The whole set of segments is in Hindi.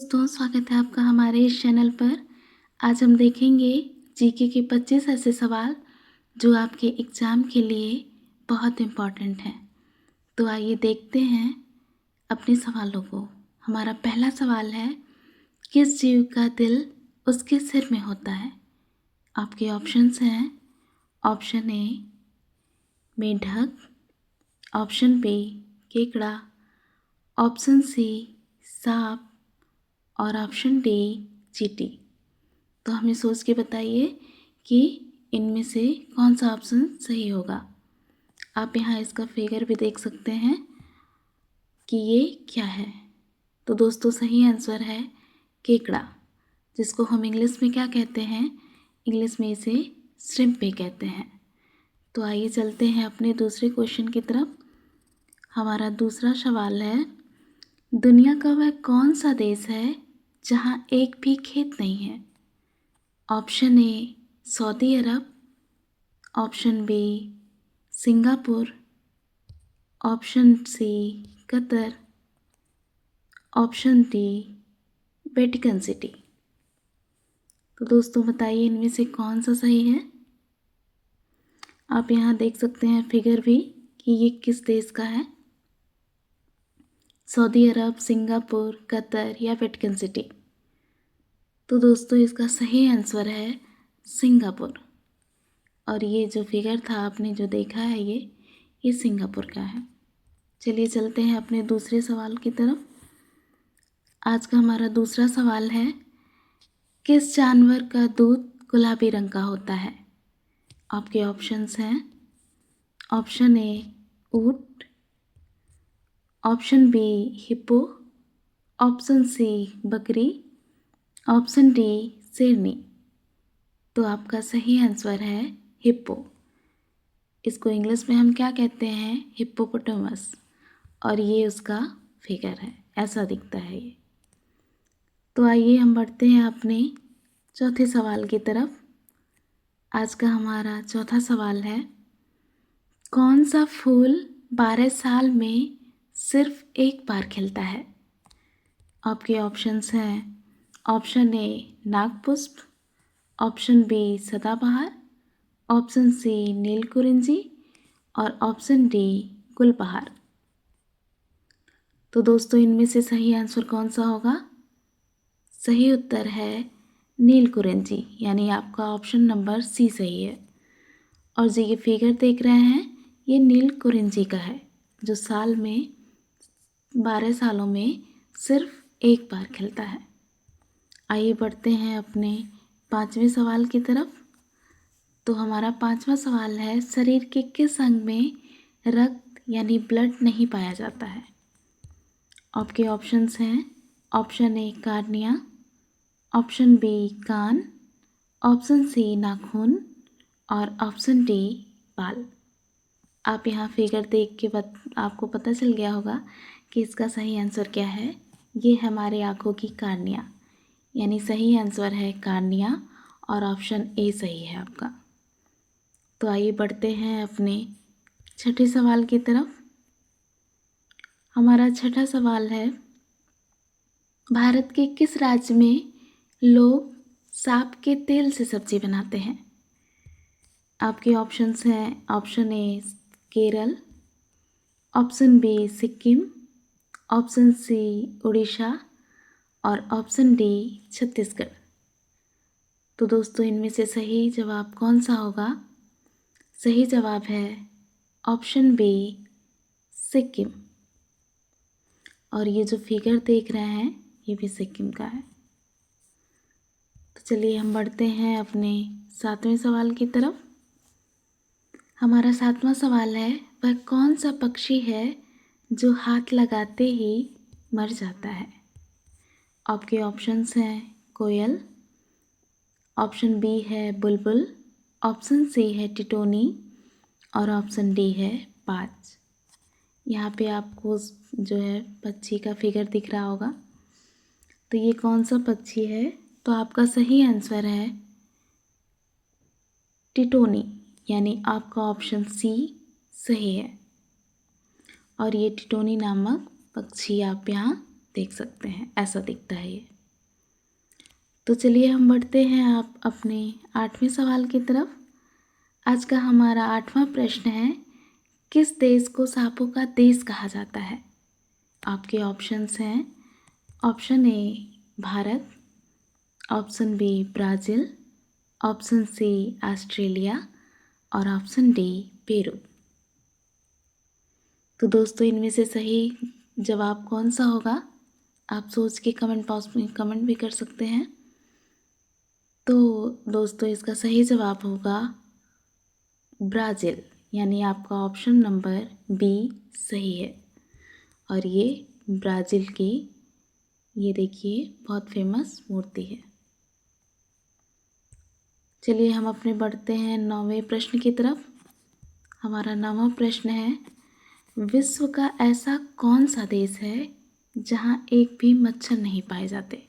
दोस्तों, स्वागत है आपका हमारे इस चैनल पर। आज हम देखेंगे जीके के 25 ऐसे सवाल जो आपके एग्ज़ाम के लिए बहुत इम्पॉर्टेंट हैं। तो आइए देखते हैं अपने सवालों को। हमारा पहला सवाल है, किस जीव का दिल उसके सिर में होता है? आपके ऑप्शंस हैं, ऑप्शन ए मेंढक, ऑप्शन बी केकड़ा, ऑप्शन सी सांप और ऑप्शन डी चींटी। तो हमें सोच के बताइए कि इनमें से कौन सा ऑप्शन सही होगा। आप यहाँ इसका फिगर भी देख सकते हैं कि ये क्या है। तो दोस्तों, सही आंसर है केकड़ा, जिसको हम इंग्लिश में क्या कहते हैं? इंग्लिश में इसे श्रिम्प भी कहते हैं। तो आइए चलते हैं अपने दूसरे क्वेश्चन की तरफ। हमारा दूसरा सवाल है, दुनिया का वह कौन सा देश है जहाँ एक भी खेत नहीं है? Option A Saudi Arab, option B Singapore, option C Qatar, option D Vatican City. तो दोस्तों बताइए इनमें से कौन सा सही है। आप यहाँ देख सकते हैं फिगर भी कि ये किस देश का है, सऊदी अरब, सिंगापुर, कतर या वेटिकन सिटी। तो दोस्तों इसका सही आंसर है सिंगापुर। और ये जो फिगर था आपने जो देखा है ये सिंगापुर का है। चलिए चलते हैं अपने दूसरे सवाल की तरफ। आज का हमारा दूसरा सवाल है, किस जानवर का दूध गुलाबी रंग का होता है? आपके ऑप्शंस हैं, ऑप्शन ए ऊंट, option B hippo, option C बकरी, ऑप्शन डी शेरनी। तो आपका सही आंसर है हिप्पो। इसको इंग्लिश में हम क्या कहते हैं? हिप्पोपोटामस। और ये उसका फिगर है, ऐसा दिखता है ये। तो आइए हम बढ़ते हैं अपने चौथे सवाल की तरफ। आज का हमारा चौथा सवाल है, कौन सा फूल 12 साल में सिर्फ एक बार खिलता है? आपके ऑप्शंस हैं, ऑप्शन ए नागपुष्प, ऑप्शन बी सदाबहार, ऑप्शन सी नीलकुरिंजी और ऑप्शन डी गुलबहार। तो दोस्तों इनमें से सही आंसर कौन सा होगा? सही उत्तर है नीलकुरिंजी, यानी आपका ऑप्शन नंबर सी सही है। और जो ये फिगर देख रहे हैं ये नीलकुरिंजी का है, जो साल में 12 सालों में सिर्फ एक बार खिलता है। आइए बढ़ते हैं अपने पांचवें सवाल की तरफ। तो हमारा पांचवा सवाल है, शरीर के किस अंग में रक्त यानी ब्लड नहीं पाया जाता है? आपके ऑप्शंस हैं, option A cornea, option B कान, ऑप्शन सी नाखून और ऑप्शन डी बाल। आप यहाँ फिगर देख के आपको पता चल गया होगा कि इसका सही आंसर क्या है। ये हमारे आँखों की कार्निया, यानी सही आंसर है कार्निया और ऑप्शन ए सही है आपका। तो आइए बढ़ते हैं अपने छठे सवाल की तरफ। हमारा छठा सवाल है, भारत के किस राज्य में लोग सांप के तेल से सब्जी बनाते हैं? आपके ऑप्शंस हैं, option A Kerala, option B Sikkim, option C Orissa और ऑप्शन डी छत्तीसगढ़। तो दोस्तों इनमें से सही जवाब कौन सा होगा? सही जवाब है ऑप्शन बी सिक्किम। और ये जो फिगर देख रहे हैं ये भी सिक्किम का है। तो चलिए हम बढ़ते हैं अपने सातवें सवाल की तरफ। हमारा सातवां सवाल है, वह कौन सा पक्षी है जो हाथ लगाते ही मर जाता है? आपके ऑप्शंस हैं कोयल, ऑप्शन बी है बुलबुल, ऑप्शन सी है टिटोनी और ऑप्शन डी है बाज। यहाँ पे आपको जो है पक्षी का फिगर दिख रहा होगा। तो ये कौन सा पक्षी है? तो आपका सही आंसर है टिटोनी, यानी आपका ऑप्शन सी सही है। और ये टिटोनी नामक पक्षी आप यहाँ देख सकते हैं, ऐसा दिखता है ये। तो चलिए हम बढ़ते हैं आप अपने 8वें सवाल की तरफ। आज का हमारा 8वां प्रश्न है, किस देश को सांपों का देश कहा जाता है? आपके ऑप्शंस हैं, option A Bharat, option B Brazil, option C Australia और ऑप्शन डी पेरू। तो दोस्तों इनमें से सही जवाब कौन सा होगा? आप सोच के कमेंट बॉक्स में कमेंट भी कर सकते हैं। तो दोस्तों इसका सही जवाब होगा ब्राज़ील, यानी आपका ऑप्शन नंबर बी सही है। और ये ब्राज़ील की, ये देखिए बहुत फेमस मूर्ति है। चलिए हम अपने बढ़ते हैं 9वें प्रश्न की तरफ। हमारा 9वां प्रश्न है, विश्व का ऐसा कौन सा देश है जहाँ एक भी मच्छर नहीं पाए जाते?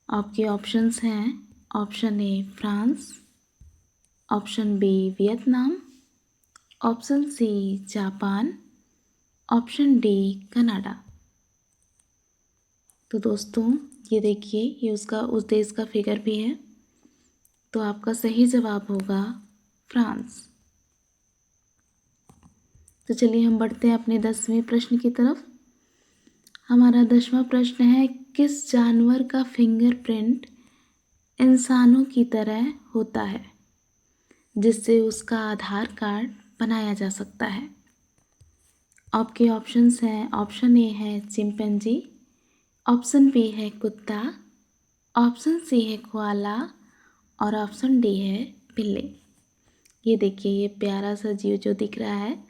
आपके ऑप्शंस हैं, option A France, option B Vietnam, option C Japan, option D Canada. तो दोस्तों ये देखिए, ये उस देश का फिगर भी है। तो आपका सही जवाब होगा फ्रांस। तो चलिए हम बढ़ते हैं अपने 10वें प्रश्न की तरफ। हमारा 10वां प्रश्न है, किस जानवर का फिंगरप्रिंट इंसानों की तरह होता है जिससे उसका आधार कार्ड बनाया जा सकता है? आपके ऑप्शंस हैं, ऑप्शन ए है चिंपैंजी, ऑप्शन बी है कुत्ता, ऑप्शन सी है कोआला और ऑप्शन डी है बिल्ली। ये देखिए, ये प्यारा सा जीव जो दिख रहा है,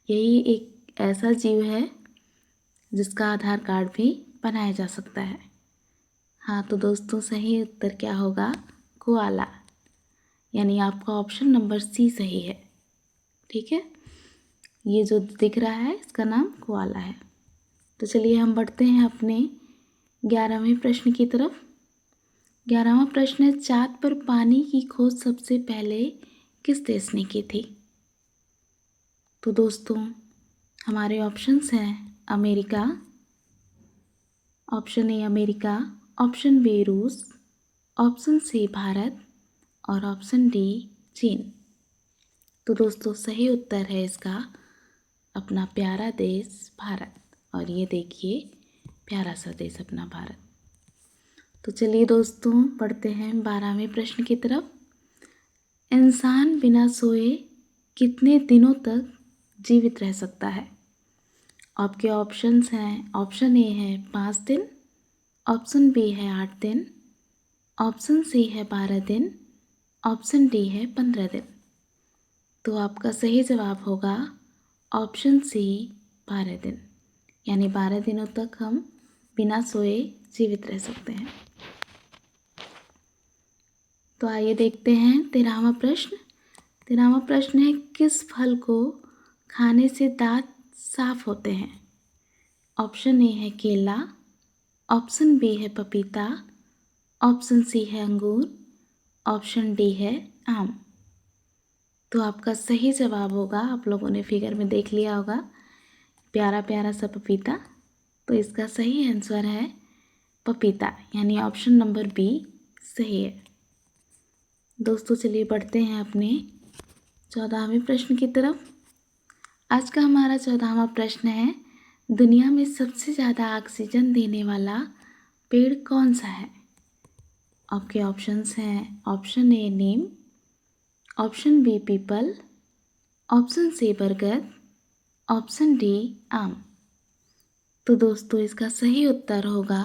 यही एक ऐसा जीव है जिसका आधार कार्ड भी बनाया जा सकता है। हाँ तो दोस्तों सही उत्तर क्या होगा? कोआला, यानी आपका ऑप्शन नंबर सी सही है। ठीक है, ये जो दिख रहा है इसका नाम कोआला है। तो चलिए हम बढ़ते हैं अपने 11वें प्रश्न की तरफ। 11वां प्रश्न है, चाँद पर पानी की खोज सबसे पहले किस देश ने की थी? तो दोस्तों हमारे ऑप्शंस हैं, America, option A America, option B रूस, ऑप्शन सी भारत और ऑप्शन डी चीन। तो दोस्तों सही उत्तर है इसका अपना प्यारा देश भारत। और ये देखिए प्यारा सा देश अपना भारत। तो चलिए दोस्तों बढ़ते हैं 12वें प्रश्न की तरफ। इंसान बिना सोए कितने दिनों तक जीवित रह सकता है? आपके ऑप्शंस हैं, ऑप्शन ए है 5 दिन, ऑप्शन बी है 8 दिन, ऑप्शन सी है 12 दिन, ऑप्शन डी है 15 दिन। तो आपका सही जवाब होगा ऑप्शन सी 12 दिन, यानी 12 दिनों तक हम बिना सोए जीवित रह सकते हैं। तो आइए देखते हैं 13वां प्रश्न। 13वां प्रश्न है, किस फल को खाने से दांत साफ होते हैं? ऑप्शन ए है केला, ऑप्शन बी है पपीता, ऑप्शन सी है अंगूर, ऑप्शन डी है आम। तो आपका सही जवाब होगा, आप लोगों ने फिगर में देख लिया होगा, प्यारा प्यारा सा पपीता। तो इसका सही आंसर है पपीता, यानी ऑप्शन नंबर बी सही है। दोस्तों चलिए बढ़ते हैं अपने 14वें प्रश्न की तरफ। आज का हमारा 14वां प्रश्न है, दुनिया में सबसे ज़्यादा ऑक्सीजन देने वाला पेड़ कौन सा है? आपके ऑप्शंस हैं, option A neem, option B peepal, option C बरगद, ऑप्शन डी आम। तो दोस्तों इसका सही उत्तर होगा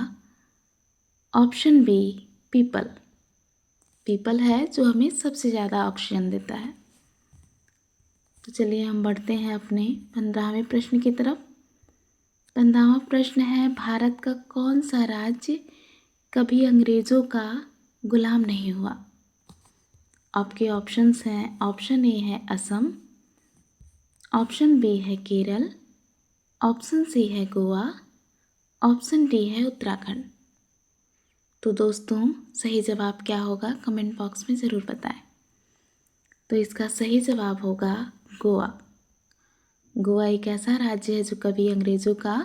ऑप्शन बी पीपल। पीपल है जो हमें सबसे ज़्यादा ऑक्सीजन देता है। तो चलिए हम बढ़ते हैं अपने 15वें प्रश्न की तरफ। 15वां प्रश्न है, भारत का कौन सा राज्य कभी अंग्रेज़ों का गुलाम नहीं हुआ? आपके ऑप्शंस हैं, ऑप्शन ए है असम, ऑप्शन बी है केरल, ऑप्शन सी है गोवा, ऑप्शन डी है उत्तराखंड। तो दोस्तों सही जवाब क्या होगा कमेंट बॉक्स में ज़रूर बताएं। तो इसका सही जवाब होगा गोवा। गोवा एक ऐसा राज्य है जो कभी अंग्रेज़ों का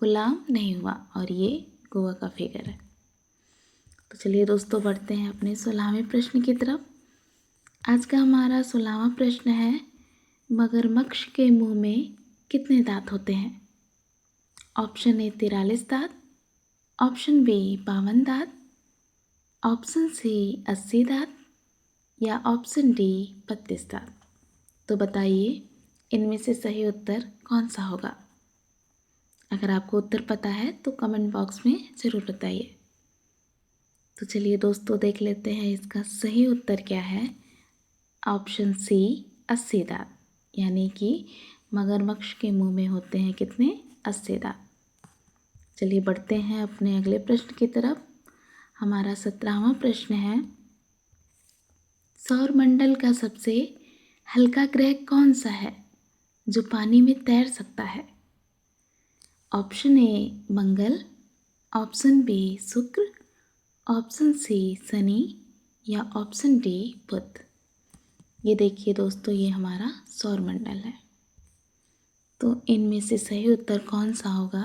गुलाम नहीं हुआ, और ये गोवा का फिगर है। तो चलिए दोस्तों, बढ़ते हैं अपने 16वें प्रश्न की तरफ। आज का हमारा 16वां प्रश्न है, मगरमच्छ के मुंह में कितने दांत होते हैं? ऑप्शन ए 43 दांत, ऑप्शन बी 52 दांत, ऑप्शन सी 80 दांत, या ऑप्शन डी 32 दांत। तो बताइए इनमें से सही उत्तर कौन सा होगा? अगर आपको उत्तर पता है तो कमेंट बॉक्स में ज़रूर बताइए। तो चलिए दोस्तों, देख लेते हैं इसका सही उत्तर क्या है। ऑप्शन सी 80 दांत, यानी कि मगरमच्छ के मुंह में होते हैं कितने? 80 दांत। चलिए बढ़ते हैं अपने अगले प्रश्न की तरफ। हमारा 17वां प्रश्न है, सौरमंडल का सबसे हल्का ग्रह कौन सा है जो पानी में तैर सकता है? Option A Mangal, option B Shukra, option C Shani, या ऑप्शन डी बुध। ये देखिए दोस्तों, ये हमारा सौरमंडल है। तो इनमें से सही उत्तर कौन सा होगा?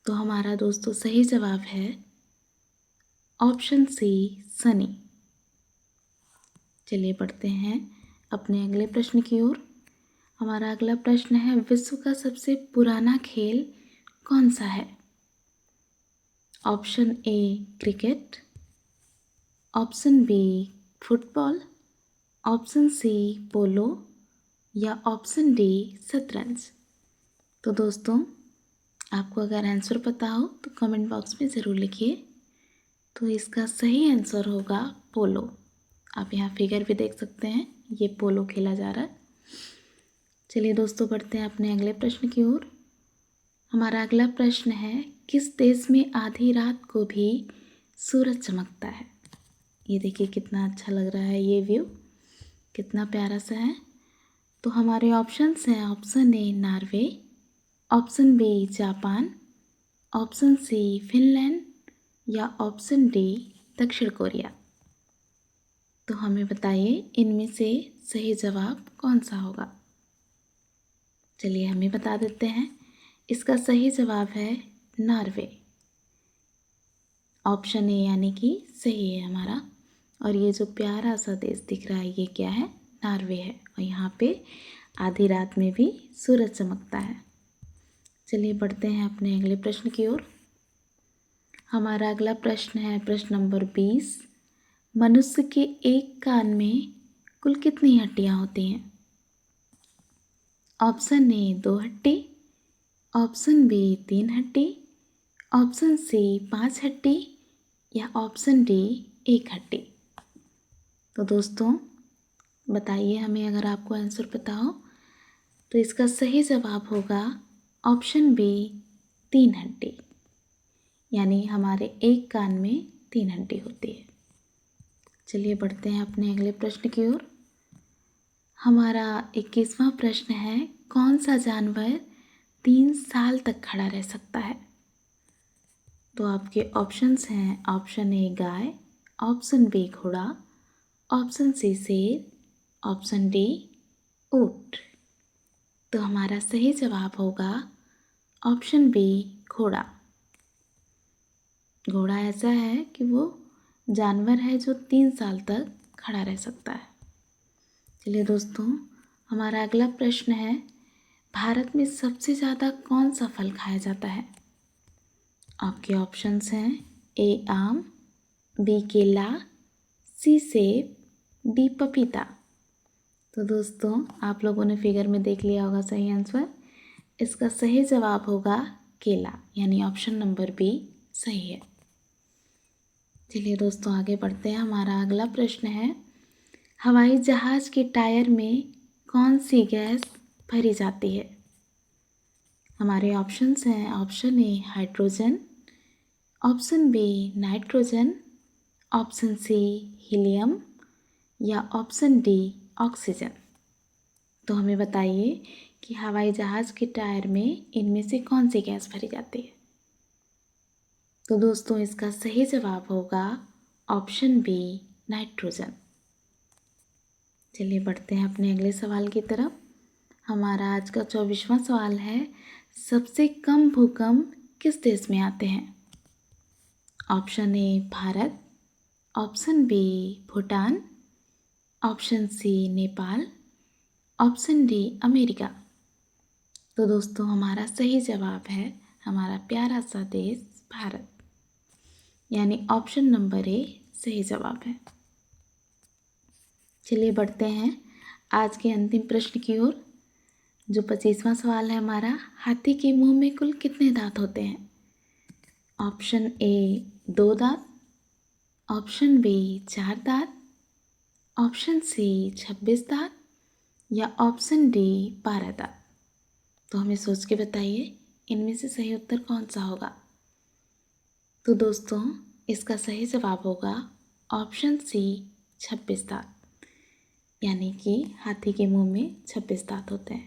तो हमारा दोस्तों सही जवाब है ऑप्शन सी शनि। चलिए बढ़ते हैं अपने अगले प्रश्न की ओर। हमारा अगला प्रश्न है, विश्व का सबसे पुराना खेल कौन सा है? Option a cricket, option b football, option c polo, या ऑप्शन डी शतरंज। तो दोस्तों, आपको अगर आंसर पता हो तो कमेंट बॉक्स में ज़रूर लिखिए। तो इसका सही आंसर होगा पोलो। आप यहाँ फिगर भी देख सकते हैं, ये पोलो खेला जा रहा है। चलिए दोस्तों, बढ़ते हैं अपने अगले प्रश्न की ओर। हमारा अगला प्रश्न है, किस देश में आधी रात को भी सूरज चमकता है? ये देखिए कितना अच्छा लग रहा है, ये व्यू कितना प्यारा सा है। तो हमारे ऑप्शंस हैं, option A Norway, option B Japan, option C Finland, या ऑप्शन डी दक्षिण कोरिया। तो हमें बताइए इनमें से सही जवाब कौन सा होगा? चलिए हमें बता देते हैं, इसका सही जवाब है नॉर्वे। ऑप्शन ए यानी कि सही है हमारा। और ये जो प्यारा सा देश दिख रहा है, ये क्या है? नॉर्वे है। और यहाँ पे आधी रात में भी सूरज चमकता है। चलिए बढ़ते हैं अपने अगले प्रश्न की ओर। हमारा अगला प्रश्न है प्रश्न नंबर 20। मनुष्य के एक कान में कुल कितनी हड्डियां होती हैं? ऑप्शन ए 2 हड्डी, ऑप्शन बी 3 हड्डी, ऑप्शन सी 5 हड्डी, या ऑप्शन डी 1 हड्डी। तो दोस्तों बताइए हमें, अगर आपको आंसर पता हो तो इसका सही जवाब होगा ऑप्शन बी 3 हड्डी, यानी हमारे एक कान में 3 हड्डी होती है। चलिए बढ़ते हैं अपने अगले प्रश्न की ओर। हमारा 21वां प्रश्न है, कौन सा जानवर 3 साल तक खड़ा रह सकता है? तो आपके ऑप्शंस हैं, ऑप्शन ए गाय, ऑप्शन बी घोड़ा, ऑप्शन सी शेर, ऑप्शन डी ऊंट। तो हमारा सही जवाब होगा ऑप्शन बी घोड़ा। घोड़ा ऐसा है कि वो जानवर है जो 3 साल तक खड़ा रह सकता है। चलिए दोस्तों, हमारा अगला प्रश्न है, भारत में सबसे ज़्यादा कौन सा फल खाया जाता है? आपके ऑप्शंस हैं, ए आम, बी केला, सी सेब, डी पपीता। तो दोस्तों आप लोगों ने फिगर में देख लिया होगा सही आंसर। इसका सही जवाब होगा केला, यानी ऑप्शन नंबर बी सही है। चलिए दोस्तों आगे बढ़ते हैं। हमारा अगला प्रश्न है, हवाई जहाज़ के टायर में कौन सी गैस भरी जाती है? हमारे ऑप्शंस हैं, option A hydrogen, option B nitrogen, option C helium, या ऑप्शन डी ऑक्सीजन। तो हमें बताइए कि हवाई जहाज़ के टायर में इनमें से कौन सी गैस भरी जाती है? तो दोस्तों इसका सही जवाब होगा ऑप्शन बी नाइट्रोजन। चलिए बढ़ते हैं अपने अगले सवाल की तरफ। हमारा आज का 24वां सवाल है, सबसे कम भूकंप किस देश में आते हैं? Option A Bharat, option B Bhutan, option C Nepal, option D America. तो दोस्तों हमारा सही जवाब है हमारा प्यारा सा देश भारत, यानी ऑप्शन नंबर ए सही जवाब है। चलिए बढ़ते हैं आज के अंतिम प्रश्न की ओर, जो 25वां सवाल है हमारा, हाथी के मुंह में कुल कितने दांत होते हैं? ऑप्शन ए 2 दांत, ऑप्शन बी 4 दांत, ऑप्शन सी 26 दांत या ऑप्शन डी 12 दांत। तो हमें सोच के बताइए इनमें से सही उत्तर कौन सा होगा। तो दोस्तों इसका सही जवाब होगा ऑप्शन सी 26 दांत, यानी कि हाथी के मुंह में 26 दांत होते हैं।